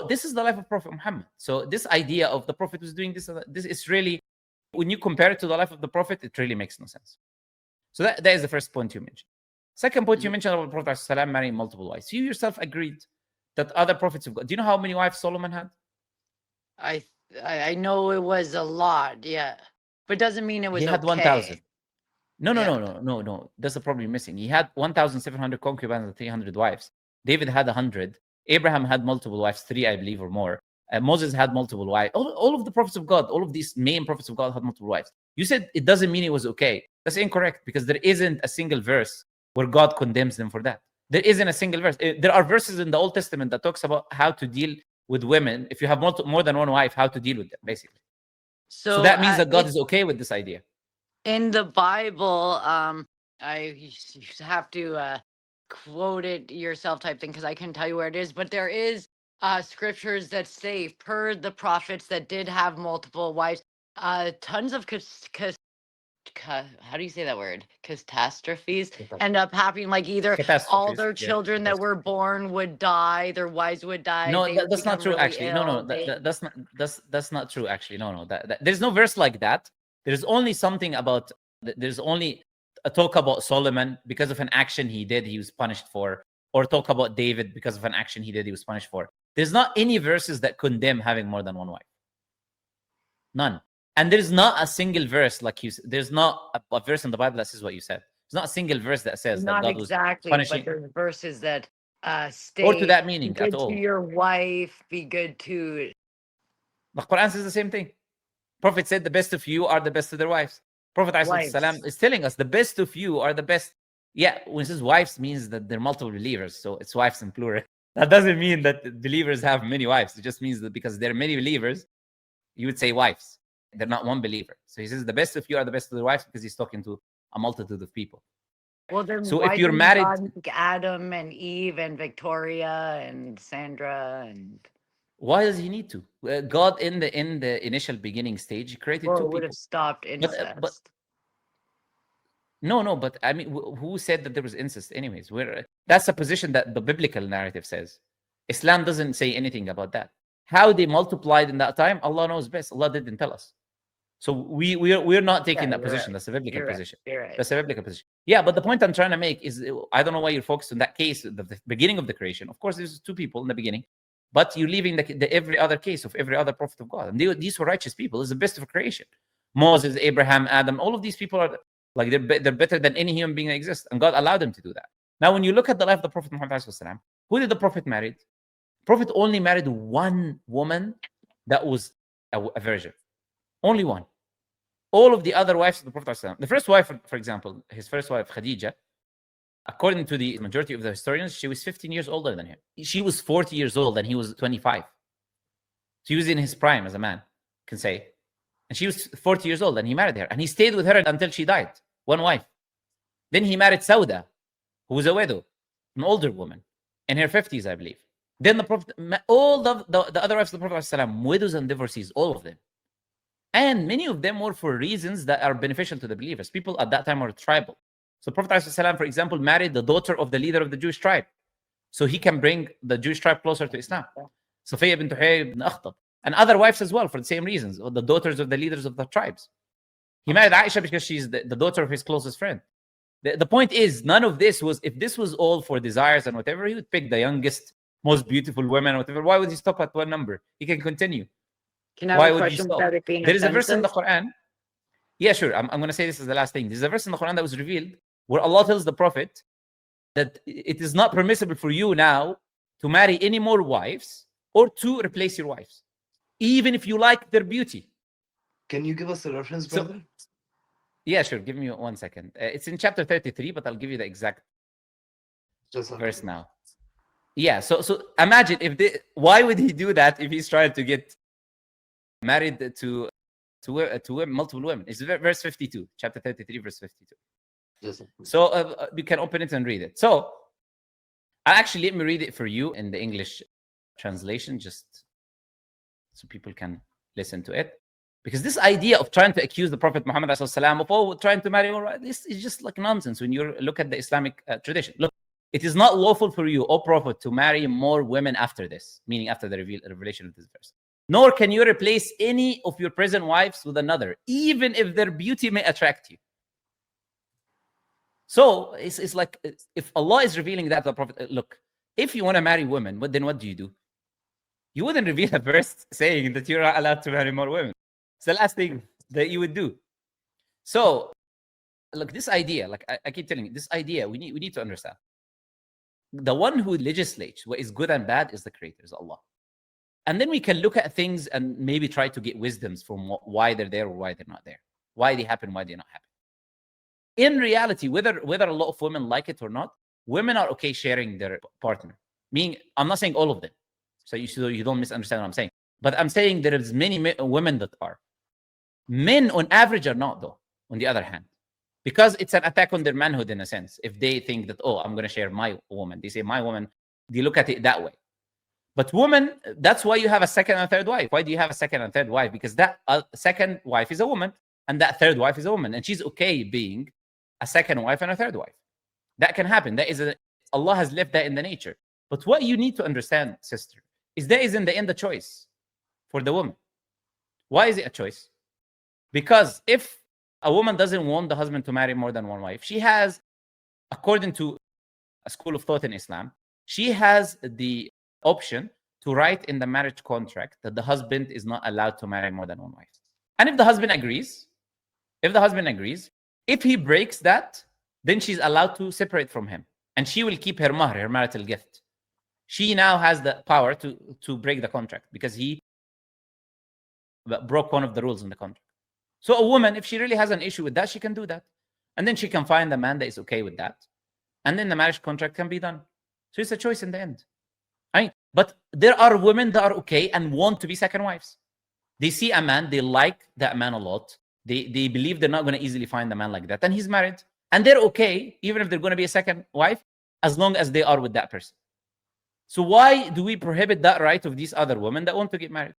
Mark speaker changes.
Speaker 1: this is the life of Prophet Muhammad. So this idea of the Prophet was doing this is really, when you compare it to the life of the Prophet, it really makes no sense. So that is the first point you mentioned. Second point you mentioned about Prophet ﷺ marrying multiple wives. You yourself agreed that other prophets have got. Do you know how many wives Solomon had?
Speaker 2: I know it was a lot, yeah, but doesn't mean it was.
Speaker 1: He had
Speaker 2: okay.
Speaker 1: 1,000. No. That's the problem you're missing. He had 1,700 concubines and 300 wives. David had 100. Abraham had multiple wives, 3, I believe, or more. Moses had multiple wives. All of the prophets of God, all of these main prophets of God had multiple wives. You said it doesn't mean it was okay. That's incorrect, because there isn't a single verse where God condemns them for that. There isn't a single verse. There are verses in the Old Testament that talks about how to deal with women. If you have more than one wife, how to deal with them, basically. So that means that God is okay with this idea.
Speaker 2: In the Bible, you have to quote it yourself type thing, because I couldn't tell you where it is, but there is scriptures that say, per the prophets that did have multiple wives, tons of how do you say that word? Catastrophes end up happening. Like either all their children that were born would die, their wives would die.
Speaker 1: No, that's not true. Really actually, that's not true. Actually, no. There's no verse like that. There's only something about. There's only a talk about Solomon because of an action he did, he was punished for, or talk about David because of an action he did, he was punished for. There's not any verses that condemn having more than one wife. None. And there's not a single verse like you said. There's not a verse in the Bible that says what you said. There's not a single verse that says
Speaker 2: not
Speaker 1: that God
Speaker 2: exactly,
Speaker 1: was punishing.
Speaker 2: But there's verses that state,
Speaker 1: or to that meaning
Speaker 2: be good
Speaker 1: at all.
Speaker 2: To your wife, be good to.
Speaker 1: The Quran says the same thing. Prophet said the best of you are the best of their wives. Prophet ﷺ is telling us the best of you are the best. Yeah, when it says wives means that they're multiple believers, so it's wives in plural. That doesn't mean that believers have many wives. It just means that because there are many believers, you would say wives. They're not one believer. So he says the best of you are the best of their wives, because he's talking to a multitude of people.
Speaker 2: Well, then
Speaker 1: so if you're married,
Speaker 2: Adam and Eve and Victoria and Sandra, and
Speaker 1: why does he need to? God in the initial beginning stage created two people.
Speaker 2: Would have stopped incest.
Speaker 1: But no. But I mean, who said that there was incest? Anyways, that's a position that the biblical narrative says. Islam doesn't say anything about that. How they multiplied in that time, Allah knows best. Allah didn't tell us. So we're not taking that position. Right. That's a biblical position.
Speaker 2: Right.
Speaker 1: That's a biblical position. Yeah, but the point I'm trying to make is, I don't know why you're focused on that case, the beginning of the creation. Of course, there's two people in the beginning, but you're leaving the every other case of every other prophet of God. And these were righteous people. It's the best of creation. Moses, Abraham, Adam, all of these people are like, they're better than any human being that exists. And God allowed them to do that. Now, when you look at the life of the Prophet Muhammad, who did the Prophet marry? Prophet only married one woman that was a virgin. Only one. All of the other wives of the Prophet, the first wife, for example, his first wife, Khadija, according to the majority of the historians, she was 15 years older than him. She was 40 years old and he was 25. She was in his prime as a man, can say. And she was 40 years old and he married her. And he stayed with her until she died. One wife. Then he married Sauda, who was a widow, an older woman, in her 50s, I believe. Then the Prophet, all the other wives of the Prophet, widows and divorcees, all of them. And many of them were for reasons that are beneficial to the believers. People at that time were tribal. So Prophet ﷺ, for example, married the daughter of the leader of the Jewish tribe. So he can bring the Jewish tribe closer to Islam. Safiya bint Huyay ibn Akhtab. And other wives as well for the same reasons, or the daughters of the leaders of the tribes. He married Aisha because she's the daughter of his closest friend. The point is, none of this was, if this was all for desires and whatever, he would pick the youngest, most beautiful women or whatever. Why would he stop at one number? He can continue.
Speaker 2: Why would he stop?
Speaker 1: There is a verse in the Quran. Yeah, sure. I'm going to say this is the last thing. There's a verse in the Quran that was revealed where Allah tells the Prophet that it is not permissible for you now to marry any more wives or to replace your wives, even if you like their beauty.
Speaker 3: Can you give us a reference, brother?
Speaker 1: Yeah, sure. Give me 1 second. It's in chapter 33, but I'll give you the exact verse now. Yeah, so imagine why would he do that if he's trying to get married to multiple women? It's verse 52, chapter 33, verse 52.
Speaker 3: Yes.
Speaker 1: So you can open it and read it. So actually, let me read it for you in the English translation, just so people can listen to it. Because this idea of trying to accuse the Prophet Muhammad of trying to marry, this is just like nonsense when you look at the Islamic tradition. Look, it is not lawful for you, O Prophet, to marry more women after this, meaning after the revelation of this verse. Nor can you replace any of your present wives with another, even if their beauty may attract you. So it's like, if Allah is revealing that to the Prophet, look, if you want to marry women, then what do? You wouldn't reveal a verse saying that you're not allowed to marry more women. It's the last thing that you would do. So, look, this idea, like I keep telling you, this idea, we need to understand. The one who legislates what is good and bad is the Creator, is Allah. And then we can look at things and maybe try to get wisdoms from why they're there or why they're not there, why they happen, why they're not happen. In reality, whether a lot of women like it or not, women are okay sharing their partner. Meaning, I'm not saying all of them, so you don't misunderstand what I'm saying. But I'm saying there is many women that are. Men, on average, are not, though, on the other hand. Because it's an attack on their manhood, in a sense. If they think that, oh, I'm going to share my woman. They say, my woman. They look at it that way. But women, that's why you have a second and third wife. Why do you have a second and third wife? Because that second wife is a woman, and that third wife is a woman. And she's okay being a second wife and a third wife. That can happen. Allah has left that in the nature. But what you need to understand, sister, is there is in the end a choice for the woman. Why is it a choice? Because if a woman doesn't want the husband to marry more than one wife, she has, according to a school of thought in Islam, she has the option to write in the marriage contract that the husband is not allowed to marry more than one wife. And if the husband agrees, if he breaks that, then she's allowed to separate from him. And she will keep her mahr, her marital gift. She now has the power to break the contract because he broke one of the rules in the contract. So a woman, if she really has an issue with that, she can do that. And then she can find a man that is okay with that. And then the marriage contract can be done. So it's a choice in the end. But there are women that are okay and want to be second wives. They see a man, they like that man a lot. They believe they're not going to easily find a man like that. And he's married. And they're okay, even if they're going to be a second wife, as long as they are with that person. So why do we prohibit that right of these other women that want to get married?